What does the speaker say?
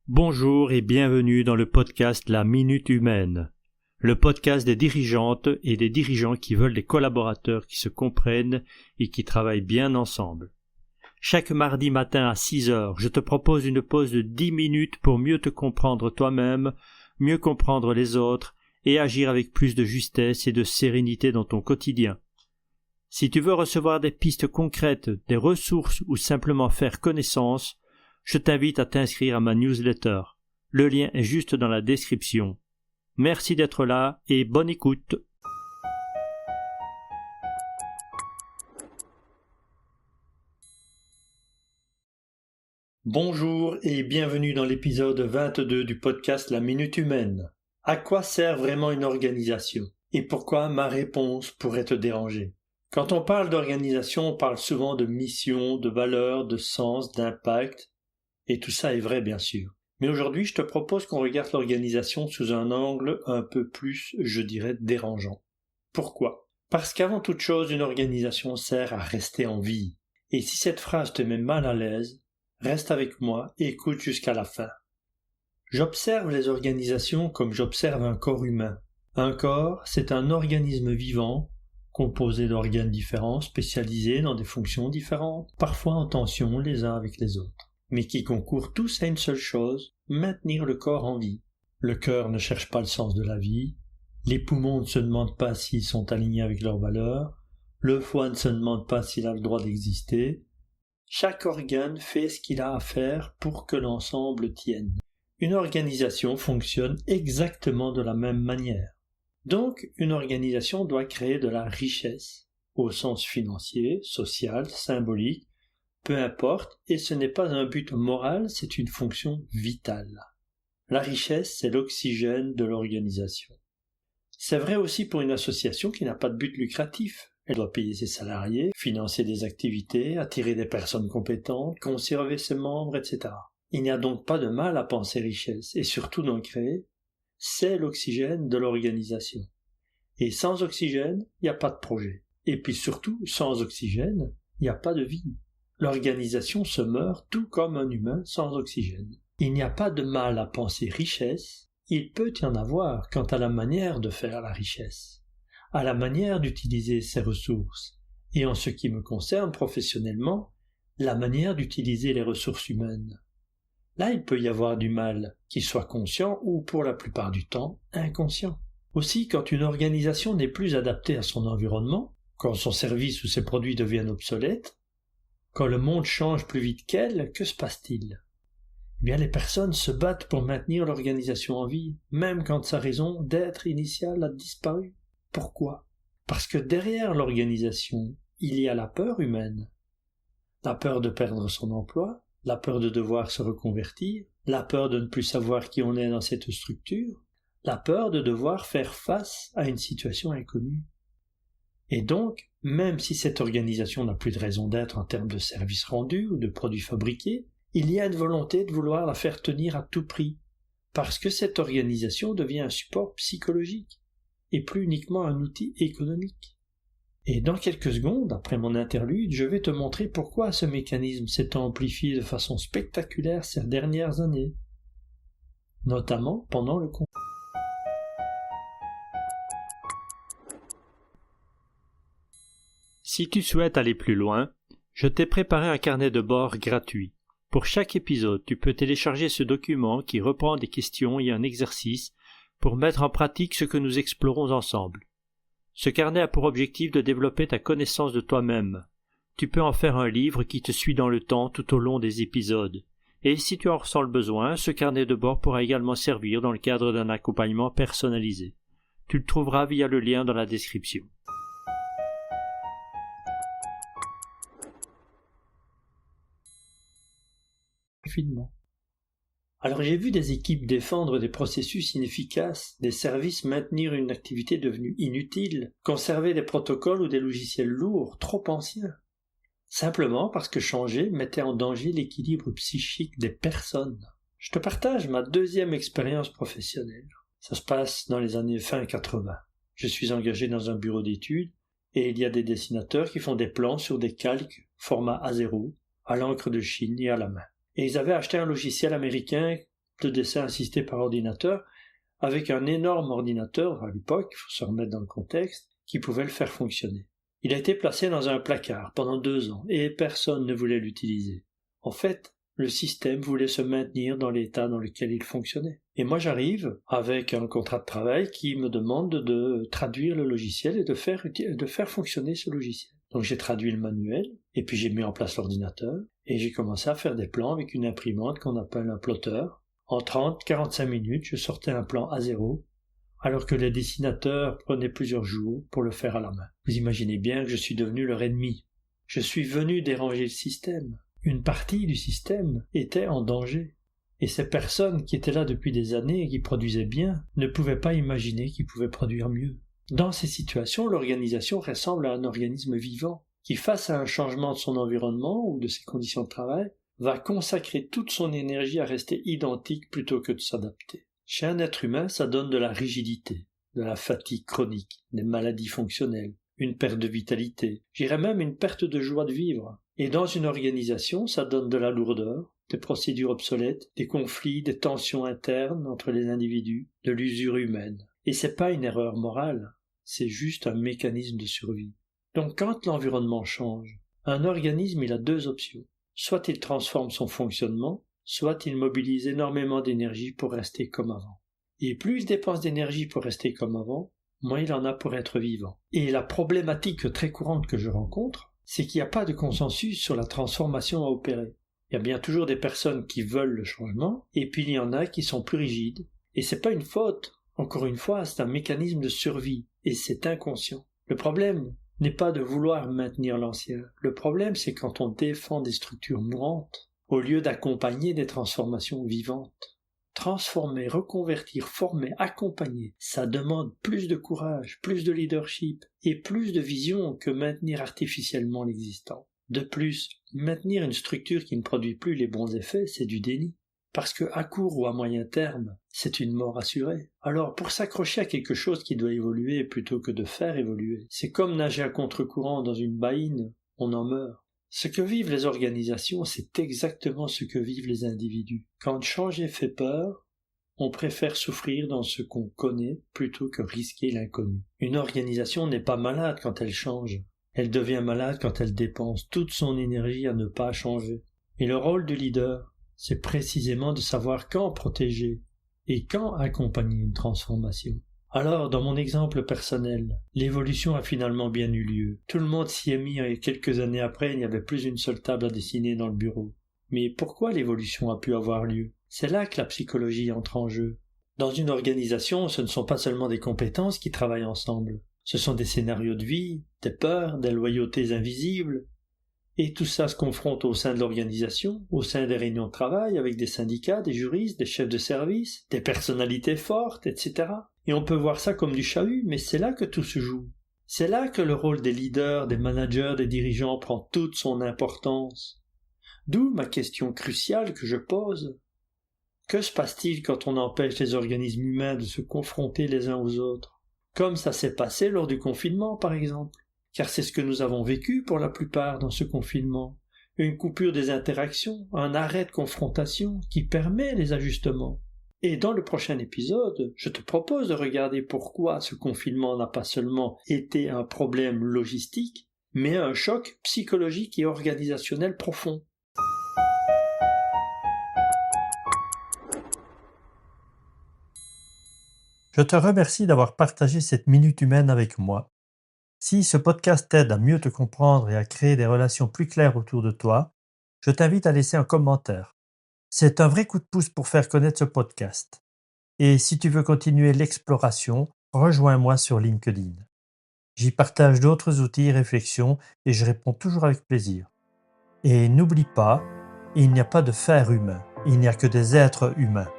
Bonjour et bienvenue dans le podcast La Minute Humaine, le podcast des dirigeantes et des dirigeants qui veulent des collaborateurs qui se comprennent et qui travaillent bien ensemble. Chaque mardi matin à 6 heures, je te propose une pause de 10 minutes pour mieux te comprendre toi-même, mieux comprendre les autres et agir avec plus de justesse et de sérénité dans ton quotidien. Si tu veux recevoir des pistes concrètes, des ressources ou simplement faire connaissance, je t'invite à t'inscrire à ma newsletter. Le lien est juste dans la description. Merci d'être là et bonne écoute. Bonjour et bienvenue dans l'épisode 22 du podcast La Minute Humaine. À quoi sert vraiment une organisation? Et pourquoi ma réponse pourrait te déranger? Quand on parle d'organisation, on parle souvent de mission, de valeur, de sens, d'impact. Et tout ça est vrai, bien sûr. Mais aujourd'hui, je te propose qu'on regarde l'organisation sous un angle un peu plus, je dirais, dérangeant. Pourquoi? Parce qu'avant toute chose, une organisation sert à rester en vie. Et si cette phrase te met mal à l'aise, reste avec moi et écoute jusqu'à la fin. J'observe les organisations comme j'observe un corps humain. Un corps, c'est un organisme vivant, composé d'organes différents, spécialisés dans des fonctions différentes, parfois en tension les uns avec les autres, mais qui concourent tous à une seule chose, maintenir le corps en vie. Le cœur ne cherche pas le sens de la vie, les poumons ne se demandent pas s'ils sont alignés avec leurs valeurs, le foie ne se demande pas s'il a le droit d'exister. Chaque organe fait ce qu'il a à faire pour que l'ensemble tienne. Une organisation fonctionne exactement de la même manière. Donc, une organisation doit créer de la richesse, au sens financier, social, symbolique, peu importe, et ce n'est pas un but moral, c'est une fonction vitale. La richesse, c'est l'oxygène de l'organisation. C'est vrai aussi pour une association qui n'a pas de but lucratif. Elle doit payer ses salariés, financer des activités, attirer des personnes compétentes, conserver ses membres, etc. Il n'y a donc pas de mal à penser richesse, et surtout d'en créer. C'est l'oxygène de l'organisation. Et sans oxygène, il n'y a pas de projet. Et puis surtout, sans oxygène, il n'y a pas de vie. L'organisation se meurt tout comme un humain sans oxygène. Il n'y a pas de mal à penser richesse, il peut y en avoir quant à la manière de faire la richesse, à la manière d'utiliser ses ressources, et en ce qui me concerne professionnellement, la manière d'utiliser les ressources humaines. Là, il peut y avoir du mal, qu'il soit conscient ou, pour la plupart du temps, inconscient. Aussi, quand une organisation n'est plus adaptée à son environnement, quand son service ou ses produits deviennent obsolètes, quand le monde change plus vite qu'elle, que se passe-t-il? Eh bien, les personnes se battent pour maintenir l'organisation en vie, même quand sa raison d'être initiale a disparu. Pourquoi? Parce que derrière l'organisation, il y a la peur humaine. La peur de perdre son emploi, la peur de devoir se reconvertir, la peur de ne plus savoir qui on est dans cette structure, la peur de devoir faire face à une situation inconnue. Et donc, même si cette organisation n'a plus de raison d'être en termes de services rendus ou de produits fabriqués, il y a une volonté de vouloir la faire tenir à tout prix, parce que cette organisation devient un support psychologique, et plus uniquement un outil économique. Et dans quelques secondes, après mon interlude, je vais te montrer pourquoi ce mécanisme s'est amplifié de façon spectaculaire ces dernières années, notamment pendant le confinement. Si tu souhaites aller plus loin, je t'ai préparé un carnet de bord gratuit. Pour chaque épisode, tu peux télécharger ce document qui reprend des questions et un exercice pour mettre en pratique ce que nous explorons ensemble. Ce carnet a pour objectif de développer ta connaissance de toi-même. Tu peux en faire un livre qui te suit dans le temps tout au long des épisodes. Et si tu en ressens le besoin, ce carnet de bord pourra également servir dans le cadre d'un accompagnement personnalisé. Tu le trouveras via le lien dans la description. Alors j'ai vu des équipes défendre des processus inefficaces, des services maintenir une activité devenue inutile, conserver des protocoles ou des logiciels lourds, trop anciens, simplement parce que changer mettait en danger l'équilibre psychique des personnes. Je te partage ma deuxième expérience professionnelle. Ça se passe dans les années fin 80. Je suis engagé dans un bureau d'études et il y a des dessinateurs qui font des plans sur des calques format A0, à l'encre de Chine et à la main. Et ils avaient acheté un logiciel américain de dessin assisté par ordinateur avec un énorme ordinateur à l'époque, il faut se remettre dans le contexte, qui pouvait le faire fonctionner. Il a été placé dans un placard pendant 2 ans et personne ne voulait l'utiliser. En fait, le système voulait se maintenir dans l'état dans lequel il fonctionnait. Et moi j'arrive avec un contrat de travail qui me demande de traduire le logiciel et de faire fonctionner ce logiciel. Donc j'ai traduit le manuel, et puis j'ai mis en place l'ordinateur, et j'ai commencé à faire des plans avec une imprimante qu'on appelle un plotter. En 30-45 minutes, je sortais un plan A0, alors que les dessinateurs prenaient plusieurs jours pour le faire à la main. Vous imaginez bien que je suis devenu leur ennemi. Je suis venu déranger le système. Une partie du système était en danger. Et ces personnes qui étaient là depuis des années et qui produisaient bien ne pouvaient pas imaginer qu'ils pouvaient produire mieux. Dans ces situations, l'organisation ressemble à un organisme vivant qui, face à un changement de son environnement ou de ses conditions de travail, va consacrer toute son énergie à rester identique plutôt que de s'adapter. Chez un être humain, ça donne de la rigidité, de la fatigue chronique, des maladies fonctionnelles, une perte de vitalité, j'irais même une perte de joie de vivre. Et dans une organisation, ça donne de la lourdeur, des procédures obsolètes, des conflits, des tensions internes entre les individus, de l'usure humaine. Et c'est pas une erreur morale, c'est juste un mécanisme de survie. Donc quand l'environnement change, un organisme il a 2 options. Soit il transforme son fonctionnement, soit il mobilise énormément d'énergie pour rester comme avant. Et plus il dépense d'énergie pour rester comme avant, moins il en a pour être vivant. Et la problématique très courante que je rencontre, c'est qu'il n'y a pas de consensus sur la transformation à opérer. Il y a bien toujours des personnes qui veulent le changement, et puis il y en a qui sont plus rigides. Et c'est pas une faute. Encore une fois, c'est un mécanisme de survie, et c'est inconscient. Le problème n'est pas de vouloir maintenir l'ancien. Le problème, c'est quand on défend des structures mourantes, au lieu d'accompagner des transformations vivantes. Transformer, reconvertir, former, accompagner, ça demande plus de courage, plus de leadership et plus de vision que maintenir artificiellement l'existant. De plus, maintenir une structure qui ne produit plus les bons effets, c'est du déni. Parce que à court ou à moyen terme, c'est une mort assurée. Alors pour s'accrocher à quelque chose qui doit évoluer plutôt que de faire évoluer, c'est comme nager à contre-courant dans une baïne, on en meurt. Ce que vivent les organisations, c'est exactement ce que vivent les individus. Quand changer fait peur, on préfère souffrir dans ce qu'on connaît plutôt que risquer l'inconnu. Une organisation n'est pas malade quand elle change. Elle devient malade quand elle dépense toute son énergie à ne pas changer. Et le rôle du leader, c'est précisément de savoir quand protéger et quand accompagner une transformation. Alors, dans mon exemple personnel, l'évolution a finalement bien eu lieu. Tout le monde s'y est mis et quelques années après, il n'y avait plus une seule table à dessiner dans le bureau. Mais pourquoi l'évolution a pu avoir lieu? C'est là que la psychologie entre en jeu. Dans une organisation, ce ne sont pas seulement des compétences qui travaillent ensemble. Ce sont des scénarios de vie, des peurs, des loyautés invisibles. Et tout ça se confronte au sein de l'organisation, au sein des réunions de travail, avec des syndicats, des juristes, des chefs de service, des personnalités fortes, etc. Et on peut voir ça comme du chahut, mais c'est là que tout se joue. C'est là que le rôle des leaders, des managers, des dirigeants prend toute son importance. D'où ma question cruciale que je pose. Que se passe-t-il quand on empêche les organismes humains de se confronter les uns aux autres? Comme ça s'est passé lors du confinement, par exemple. Car c'est ce que nous avons vécu pour la plupart dans ce confinement. Une coupure des interactions, un arrêt de confrontation qui permet les ajustements. Et dans le prochain épisode, je te propose de regarder pourquoi ce confinement n'a pas seulement été un problème logistique, mais un choc psychologique et organisationnel profond. Je te remercie d'avoir partagé cette minute humaine avec moi. Si ce podcast t'aide à mieux te comprendre et à créer des relations plus claires autour de toi, je t'invite à laisser un commentaire. C'est un vrai coup de pouce pour faire connaître ce podcast. Et si tu veux continuer l'exploration, rejoins-moi sur LinkedIn. J'y partage d'autres outils et réflexions et je réponds toujours avec plaisir. Et n'oublie pas, il n'y a pas de faire humain, il n'y a que des êtres humains.